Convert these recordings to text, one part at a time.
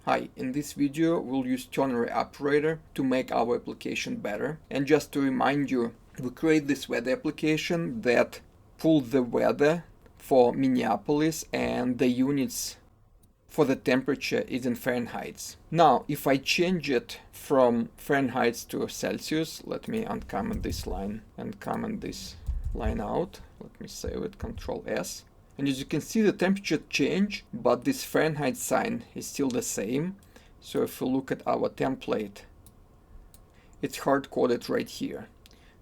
Hi, in this video we'll use ternary operator to make our application better. And just to remind you, we create this weather application that pulls the weather for Minneapolis and the units for the temperature is in Fahrenheit. Now, if I change it from Fahrenheit to Celsius, let me uncomment this line and comment this line out. Let me save it, Control S. And as you can see, the temperature change, but this Fahrenheit sign is still the same. So if you look at our template, it's hard-coded right here.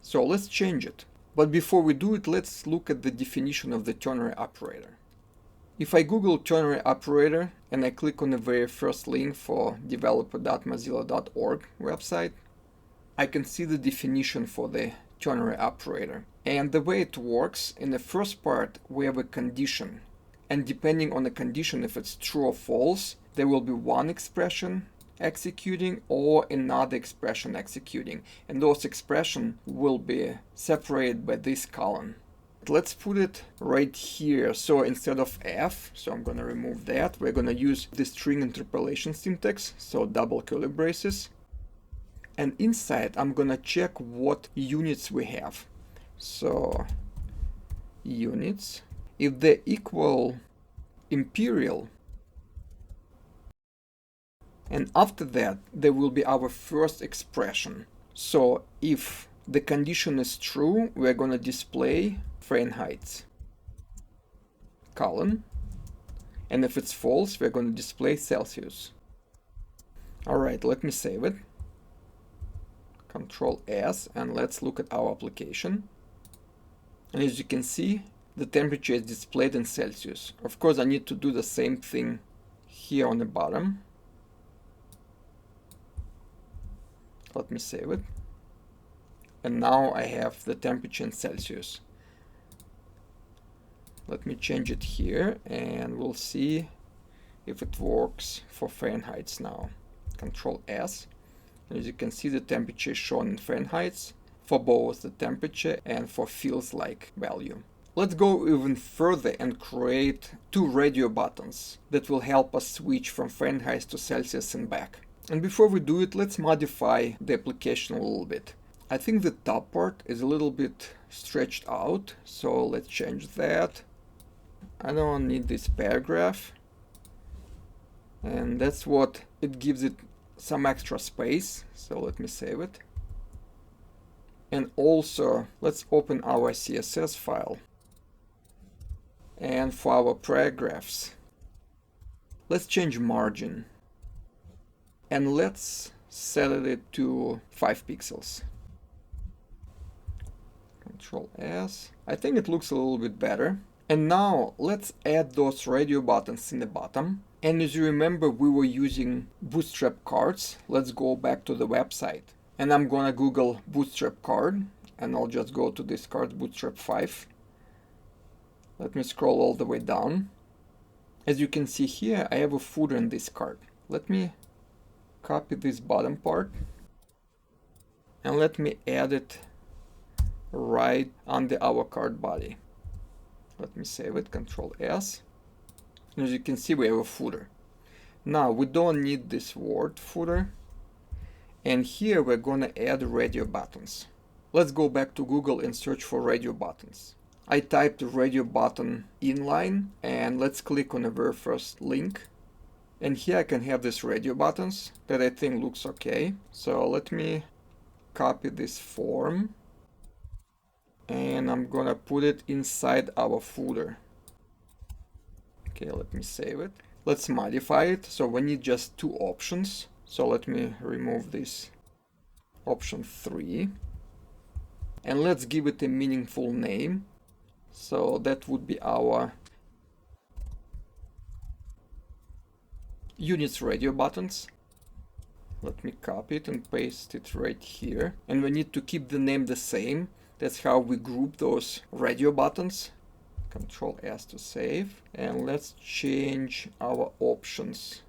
So let's change it. But before we do it, let's look at the definition of the ternary operator. If I Google ternary operator and I click on the very first link for developer.mozilla.org website, I can see the definition for the ternary operator. And the way it works, in the first part we have a condition, and depending on the condition, if it's true or false, there will be one expression executing or another expression executing, and those expressions will be separated by this column. Let's put it right here. So instead of F, so I'm going to remove that, we're going to use the string interpolation syntax, so double curly braces. And inside, I'm going to check what units we have. So units, if they equal imperial, and after that, there will be our first expression. So if the condition is true, we're going to display Fahrenheit, colon, and if it's false, we're going to display Celsius. All right, let me save it. Control S, and let's look at our application. And as you can see, the temperature is displayed in Celsius. Of course, I need to do the same thing here on the bottom. Let me save it. And now I have the temperature in Celsius. Let me change it here and we'll see if it works for Fahrenheit now. Control S. And as you can see, the temperature is shown in Fahrenheit for both the temperature and for feels like value. Let's go even further and create two radio buttons that will help us switch from Fahrenheit to Celsius and back. And before we do it, let's modify the application a little bit. I think the top part is a little bit stretched out, so let's change that. I don't need this paragraph, and that's what it gives it some extra space, so let me save it. And also, let's open our CSS file. And for our paragraphs, let's change margin. And let's set it to 5 pixels. Control S. I think it looks a little bit better. And now let's add those radio buttons in the bottom. And as you remember, we were using Bootstrap cards. Let's go back to the website. And I'm gonna Google Bootstrap card. And I'll just go to this card, Bootstrap 5. Let me scroll all the way down. As you can see here, I have a footer in this card. Let me copy this bottom part. And let me add it right under our card body. Let me save it, Control S. And as you can see, we have a footer. Now, we don't need this word footer. And here we're gonna add radio buttons. Let's go back to Google and search for radio buttons. I typed radio button inline, and let's click on the very first link. And here I can have these radio buttons that I think looks okay. So let me copy this form. And I'm gonna put it inside our footer. Okay, let me save it. Let's modify it. So we need just two options. So let me remove this option 3. And let's give it a meaningful name. So that would be our units radio buttons. Let me copy it and paste it right here. And we need to keep the name the same. That's how we group those radio buttons. Control S to save. And let's change our options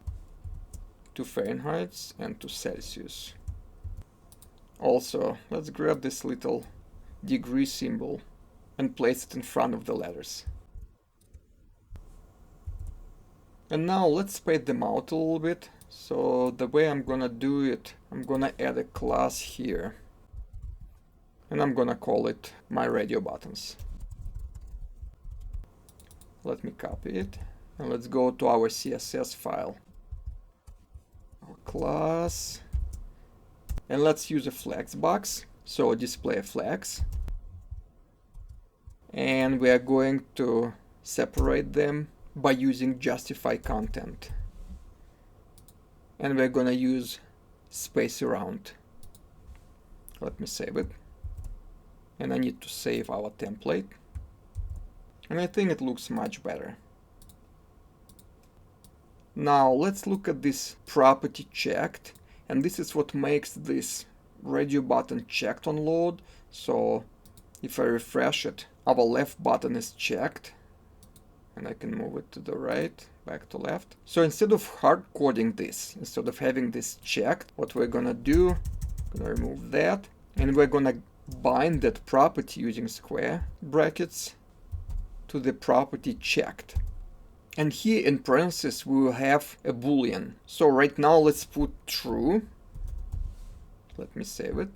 to Fahrenheit and to Celsius. Also, let's grab this little degree symbol and place it in front of the letters. And now let's spread them out a little bit. So the way I'm gonna do it, I'm gonna add a class here. And I'm gonna call it my radio buttons. Let me copy it. And let's go to our CSS file. Our class. And let's use a flags box. So display flags. And we are going to separate them by using justify content. And we're gonna use space around. Let me save it. And I need to save our template. And I think it looks much better. Now let's look at this property checked. And this is what makes this radio button checked on load. So if I refresh it, our left button is checked. And I can move it to the right, back to left. So instead of hard coding this, instead of having this checked, what we're gonna do, gonna remove that. And we're gonna bind that property using square brackets to the property checked. And here in parentheses we will have a boolean. So right now let's put true. Let me save it.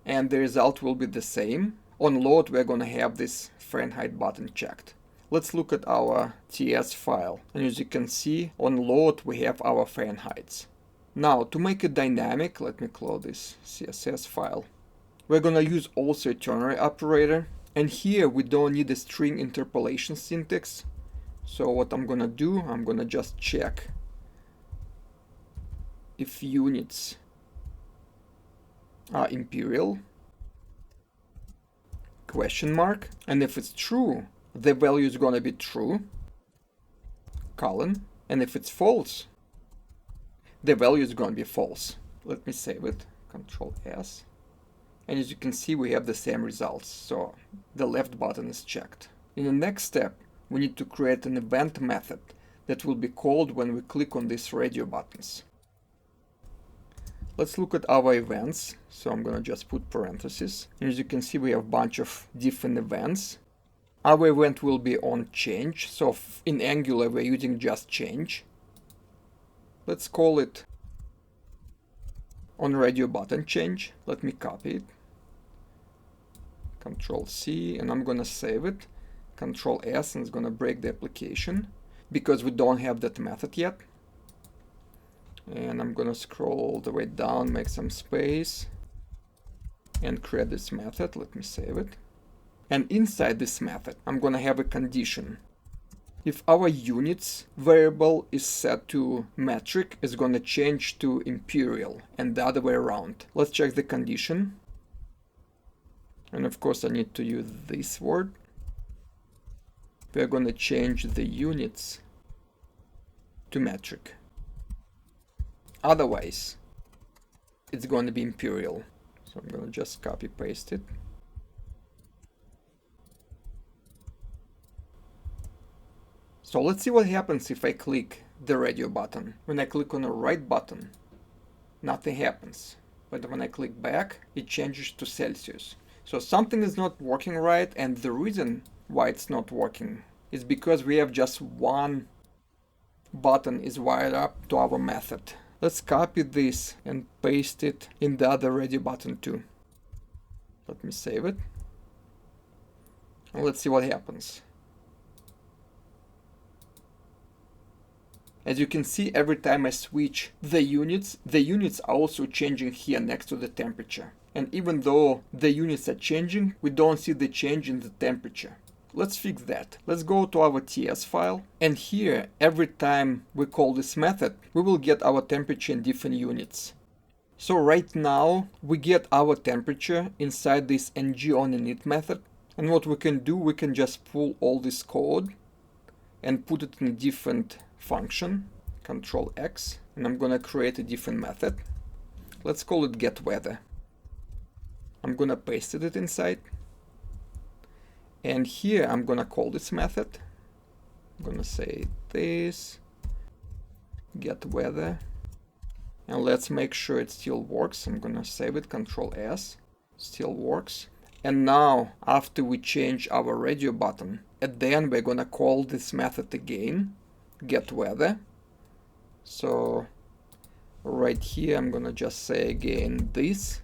And the result will be the same. On load we're gonna have this Fahrenheit button checked. Let's look at our TS file. And as you can see, on load we have our Fahrenheits. Now to make it dynamic, let me close this CSS file. We're gonna use also a ternary operator. And here we don't need a string interpolation syntax. So what I'm gonna do, I'm gonna just check if units are imperial, question mark, and if it's true, the value is gonna be true, colon, and if it's false, the value is gonna be false. Let me save it, Control S. And as you can see, we have the same results. So the left button is checked. In the next step, we need to create an event method that will be called when we click on these radio buttons. Let's look at our events. So I'm gonna just put parentheses. And as you can see, we have a bunch of different events. Our event will be on change. So in Angular, we're using just change. Let's call it on radio button change. Let me copy it. Control C, and I'm gonna save it. Control S, and it's gonna break the application because we don't have that method yet. And I'm gonna scroll all the way down, make some space, and create this method. Let me save it. And inside this method, I'm gonna have a condition. If our units variable is set to metric, it's gonna change to imperial, and the other way around. Let's check the condition. And of course I need to use this word. We're gonna change the units to metric. Otherwise, it's going to be imperial. So I'm gonna just copy paste it. So let's see what happens if I click the radio button. When I click on the right button, nothing happens. But when I click back, it changes to Celsius. So something is not working right, and the reason why it's not working is because we have just one button is wired up to our method. Let's copy this and paste it in the other radio button too. Let me save it. And let's see what happens. As you can see, every time I switch the units are also changing here next to the temperature. And even though the units are changing, we don't see the change in the temperature. Let's fix that. Let's go to our TS file. And here, every time we call this method, we will get our temperature in different units. So right now, we get our temperature inside this ngOnInit method. And what we can do, we can just pull all this code and put it in a different function, Control X, and I'm gonna create a different method. Let's call it getWeather. I'm gonna paste it inside, and here I'm gonna call this method. I'm gonna say this getWeather, and let's make sure it still works. I'm gonna save it, Control S, still works. And now, after we change our radio button, at the end we're gonna call this method again, getWeather. So right here I'm gonna just say again this,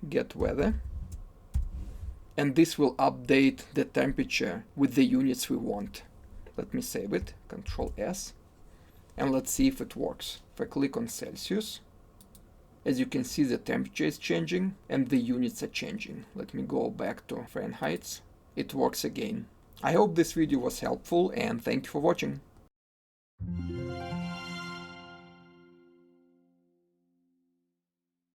get weather, and this will update the temperature with the units we want. Let me save it, Control S, and let's see if it works. If I click on Celsius, as you can see, the temperature is changing and the units are changing. Let me go back to Fahrenheit. It works again. I hope this video was helpful and thank you for watching.